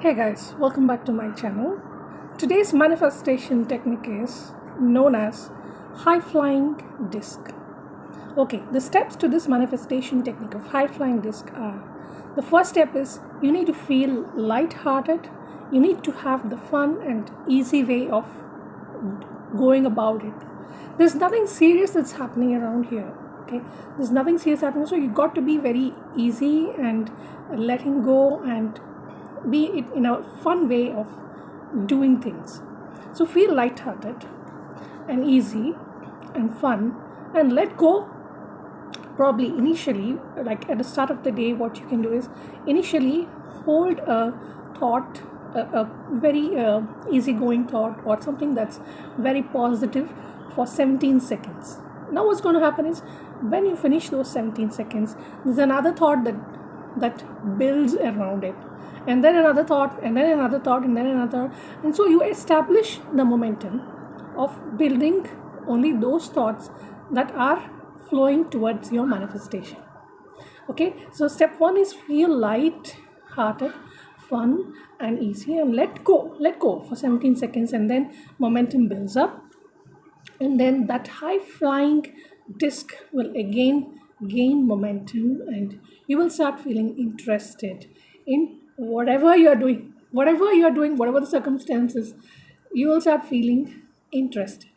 Hey guys, welcome back to my channel. Today's manifestation technique is known as high flying disc. Okay, the steps to this manifestation technique of high flying disc are: the first step is you need to feel light-hearted, you need to have the fun and easy way of going about it. There's nothing serious that's happening around here. Okay, there's nothing serious happening, so you got to be very easy and letting go and be it in a fun way of doing things. So feel light-hearted and easy and fun and let go. Probably initially, like at the start of the day, what you can do is initially hold a thought, a very easygoing thought or something that's very positive for 17 seconds. Now what's going to happen is when you finish those 17 seconds, there's another thought that builds around it, and then another thought, and then another thought, and then another, and so you establish the momentum of building only those thoughts that are flowing towards your manifestation. Okay, so step one is feel light hearted, fun and easy, and let go for 17 seconds, and then momentum builds up, and then that high flying disc will again gain momentum, and you will start feeling interested in whatever the circumstances. You will start feeling interested.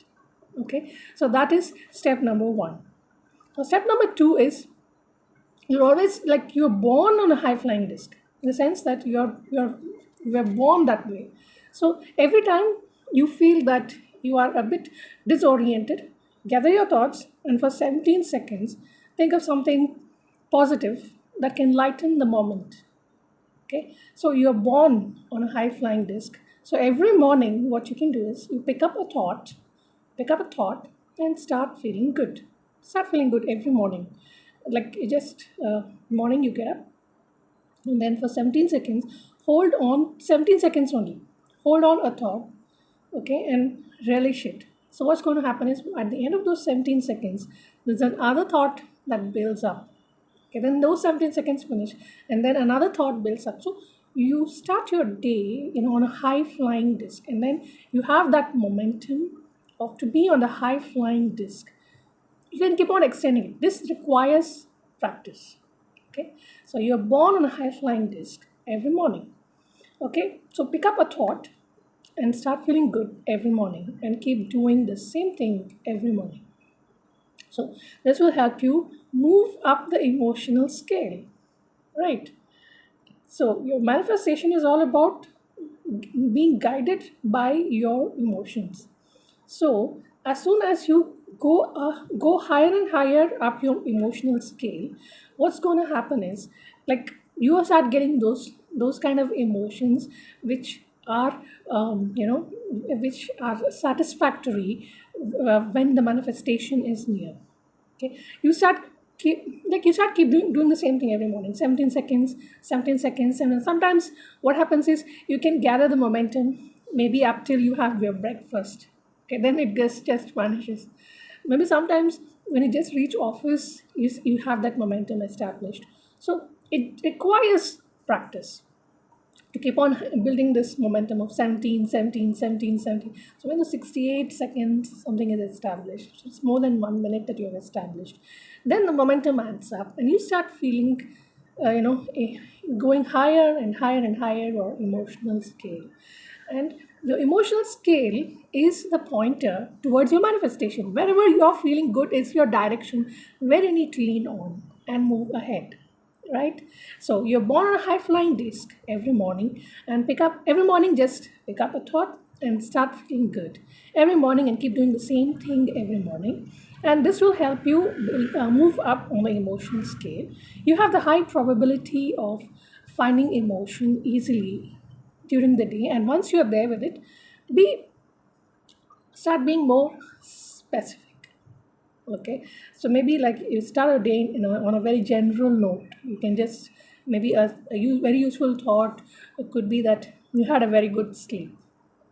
Okay, so that is step number one. So step number two is you're born on a high flying disc, in the sense that you're born that way. So every time you feel that you are a bit disoriented, gather your thoughts, and for 17 seconds think of something positive that can lighten the moment. Okay, so you're born on a high flying disc. So every morning what you can do is you pick up a thought and start feeling good every morning. Like you just morning you get up, and then for 17 seconds hold on, 17 seconds only, hold on a thought. Okay, and relish it. So what's going to happen is at the end of those 17 seconds there's another thought that builds up. Okay, then those 17 seconds finish, and then another thought builds up. So you start your day, on a high flying disc, and then you have that momentum of to be on the high flying disc. You can keep on extending it. This requires practice. Okay, so you're born on a high flying disc every morning. Okay, so pick up a thought and start feeling good every morning, and keep doing the same thing every morning. So this will help you move up the emotional scale, right? So your manifestation is all about being guided by your emotions. So as soon as you go higher and higher up your emotional scale, what's going to happen is, like, you will start getting those kind of emotions which are which are satisfactory when the manifestation is near. Okay, you start keep doing the same thing every morning, 17 seconds, 17 seconds, and sometimes what happens is you can gather the momentum maybe up till you have your breakfast. Okay, then it just vanishes. Maybe sometimes when you just reach office, you have that momentum established. So it requires practice to keep on building this momentum of 17, 17, 17, 17. So when the 68 seconds something is established, so it's more than 1 minute that you have established, then the momentum adds up, and you start feeling, going higher and higher and higher your emotional scale. And the emotional scale is the pointer towards your manifestation. Wherever you're feeling good is your direction where you need to lean on and move ahead, right? So you're born on a high flying disc every morning, and every morning, just pick up a thought and start feeling good every morning, and keep doing the same thing every morning. And this will help you move up on the emotion scale. You have the high probability of finding emotion easily during the day, and once you are there with it, be start being more specific. Okay, so maybe like you start a day on a very general note. You can just maybe very useful thought. It could be that you had a very good sleep.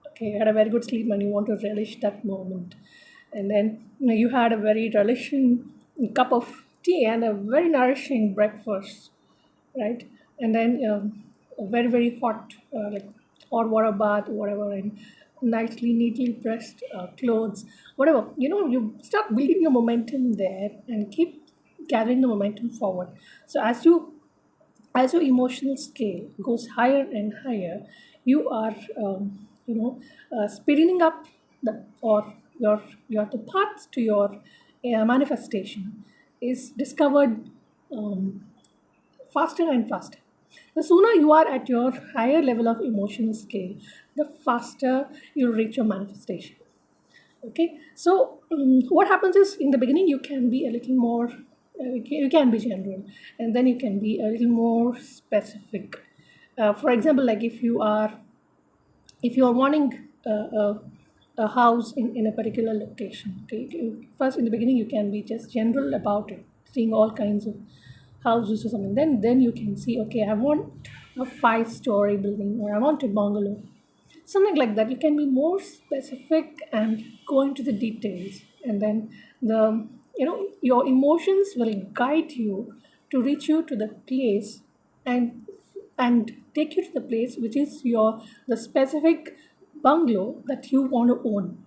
Okay, you had a very good sleep and you want to relish that moment, and then you had a very relishing cup of tea and a very nourishing breakfast, right? And then a very very hot like hot water bath, whatever, and nicely neatly pressed clothes, whatever, you start building your momentum there and keep gathering the momentum forward. So as your emotional scale goes higher and higher, you are speeding up the path to your manifestation is discovered um, faster and faster. The sooner you are at your higher level of emotional scale, the faster you reach your manifestation. Okay, so what happens is in the beginning you can be a little more, you can be general, and then you can be a little more specific. For example, like if you are wanting a house in a particular location, okay, first in the beginning you can be just general about it, seeing all kinds of houses or something. Then you can see, okay, I want a 5-story building, or I want a bungalow, something like that. You can be more specific and go into the details, and then your emotions will guide you to reach you to the place, and take you to the place which is the specific bungalow that you want to own.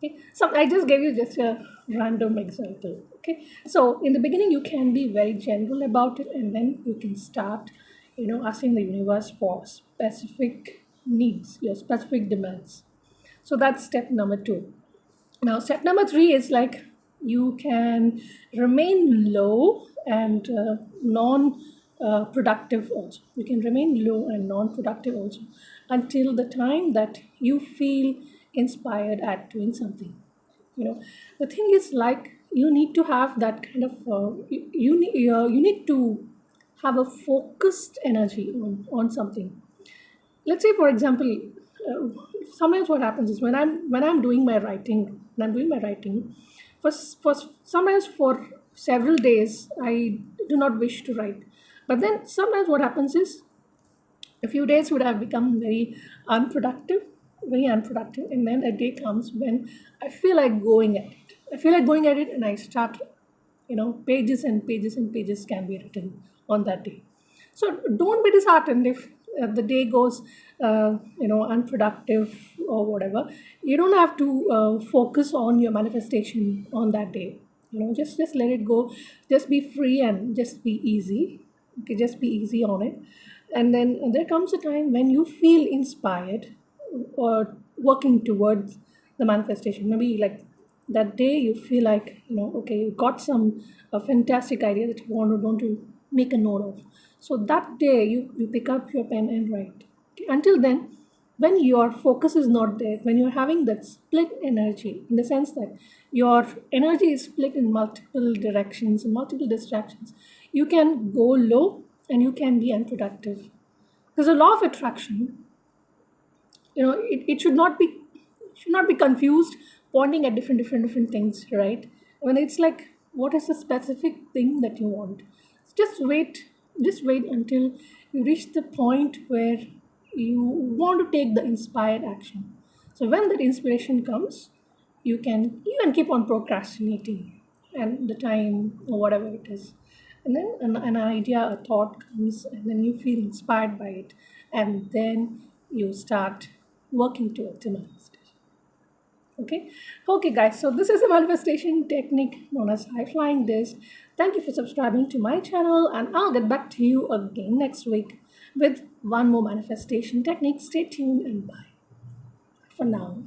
Okay, so I just gave you just a random example. Okay, so in the beginning you can be very general about it, and then you can start asking the universe for specific needs, your specific demands. So that's step number 2. Now step number 3 is like you can remain low and non productive also. You can remain low and non productive also until the time that you feel inspired at doing something. The thing is, like, you need to have that kind of you need to have a focused energy on something. Let's say, for example, uh, sometimes what happens is when I'm doing my writing, for sometimes for several days I do not wish to write. But then sometimes what happens is a few days would have become very unproductive, and then a day comes when I feel like going at it, and I start, pages and pages and pages can be written on that day. So don't be disheartened if the day goes unproductive or whatever. You don't have to focus on your manifestation on that day. Just let it go. Just be free and just be easy. Okay, just be easy on it. And then there comes a time when you feel inspired or working towards the manifestation. Maybe like that day you feel like, okay, you got some a fantastic idea that you want to make a note of. So that day you pick up your pen and write. Okay, until then, when your focus is not there, when you're having that split energy, in the sense that your energy is split in multiple directions and multiple distractions, you can go low and you can be unproductive. There's a law of attraction. It should not be confused, pointing at different things, right? When it's like, what is the specific thing that you want? Just wait until you reach the point where you want to take the inspired action. So when that inspiration comes, you can keep on procrastinating, and the time or whatever it is, and then an idea, a thought comes, and then you feel inspired by it, and then you start working towards the manifestation. Okay, guys, so this is a manifestation technique known as high flying disc. Thank you for subscribing to my channel, and I'll get back to you again next week with one more manifestation technique. Stay tuned, and bye for now.